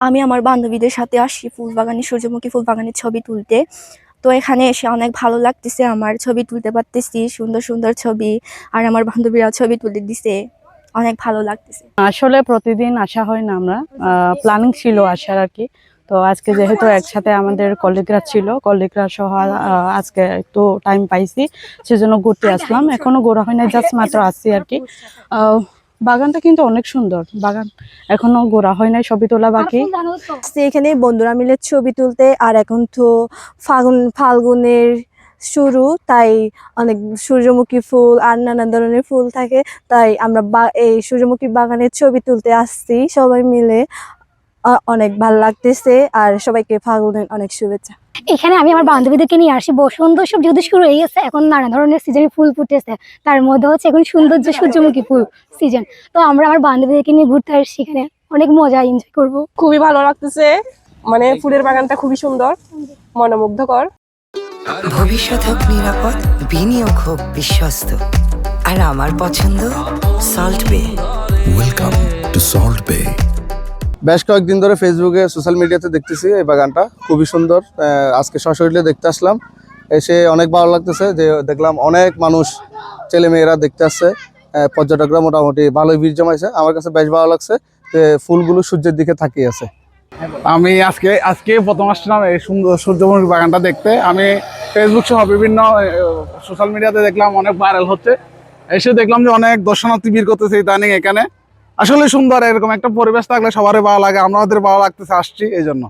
আমি আমার বান্ধবীদের সাথে আসি ফুলবাগানে, সূর্যমুখী ফুলবাগানের ছবি তুলতে। তো এখানে এসে অনেক ভালো লাগতেছে, আমার ছবি তুলতে পারতেছি, সুন্দর সুন্দর ছবি। আর আমার বান্ধবীরা ছবি তুলে দিছে, অনেক ভালো লাগতেছে। আসলে প্রতিদিন আসা হয় না, আমরা প্ল্যানিং ছিল আসার আর কি। তো আজকে যেহেতু একসাথে আমাদের কলিগরা ছিল, কলিগরা সহ আজকে একটু টাইম পাইছি, সেজন্য ঘুরতে আসলাম। এখনো ঘোরা হয় না, জাস্ট মাত্র আসছি আর কি। বাগানটা কিন্তু অনেক সুন্দর বাগান, এখনো ঘোরা হয় নাই, ছবি তোলা বাকি। এখানে বন্ধুরা মিলে ছবি তুলতে, আর এখন তো ফাল্গুনের শুরু, তাই অনেক সূর্যমুখী ফুল আর নানা ধরনের ফুল থাকে, তাই আমরা এই সূর্যমুখী বাগানের ছবি তুলতে আসছি সবাই মিলে। অনেক ভালো লাগতেছে, আর সবাইকে ফাল্গুনের অনেক শুভেচ্ছা। এখানে আমি আমার বান্ধবীদেরকে নিয়ে আসি, বসন্ত উৎসব যেহেতু শুরু হয়ে গেছে, এখন নানা ধরনের সিজনে ফুল ফুটেছে, তার মধ্যে হচ্ছে এখন সৌন্দর্য সূর্যমুখী ফুল সিজন। তো আমরা আমার বান্ধবীদেরকে নিয়ে ঘুরতে আসছি, এখানে অনেক মজা এনজয় করব। খুবই ভালো লাগতেছে, মানে ফুলের বাগানটা খুবই সুন্দর, মনোমুগ্ধকর। ভবিষ্যৎ হোক নিরাপদ, বিনিয়োগ হোক বিশ্বস্ত, আর আমার পছন্দ সল্ট বে। ওয়েলকাম টু সল্ট বে। বেশ কয়েকদিন ধরে ফেসবুকে সোশ্যাল মিডিয়াতে দেখতেছি এই বাগানটা খুবই সুন্দর। আজকে সশরীরে দেখতে আসলাম, এসে অনেক ভালো লাগতেছে। যে দেখলাম অনেক মানুষ, ছেলে মেয়েরা দেখতে আসছে, পর্যটকরা মোটামুটি ভালোই ভিড় জমাইছে। আমার কাছে বেশ ভালো লাগছে যে ফুলগুলো সূর্যের দিকে তাকিয়ে আছে। আমি আজকে প্রথম আসলাম এই সুন্দর সূর্যমুখী বাগানটা দেখতে। আমি ফেসবুক সহ বিভিন্ন সোশ্যাল মিডিয়াতে দেখলাম, অনেক ভাইরাল হচ্ছে। এসে দেখলাম যে অনেক দর্শনার্থী ভিড় করতেছে ইদানিং এখানে। আসলে সুন্দর, এরকম একটা পরিবেশ থাকলে সবারই ভালো লাগে, আমাদের ভালো লাগতেছে, আসছি এই জন্য।